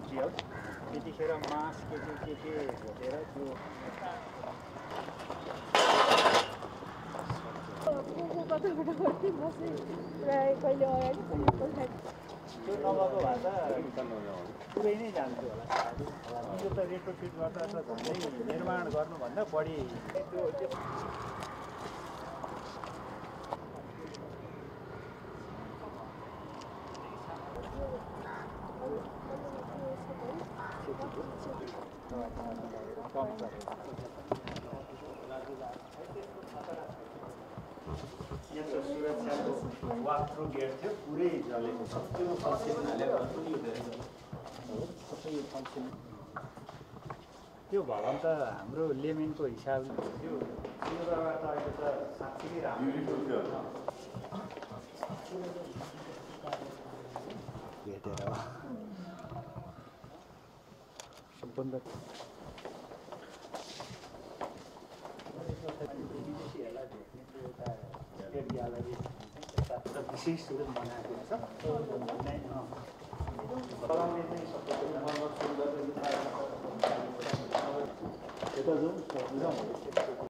थियो त्यतिखेर मास के घोटेर त्यो त्यो नभएको भए त पुरै नै जान्थ्यो होला यो त रेट्रोफिट गर्दा त झन्डै निर्माण गर्नुभन्दा बढी त्यो यस्तो सुरक्षाको वाक थ्रु गेट थियो पुरै जलेको छ त्यो त्यो भवन त हाम्रो लेमेनको हिसाबले त्यो सिलगढमा त अहिले त साँच्चै राम्रो भेटेर सबभन्दा विशेष रूप बनाएको छ यता जाउँ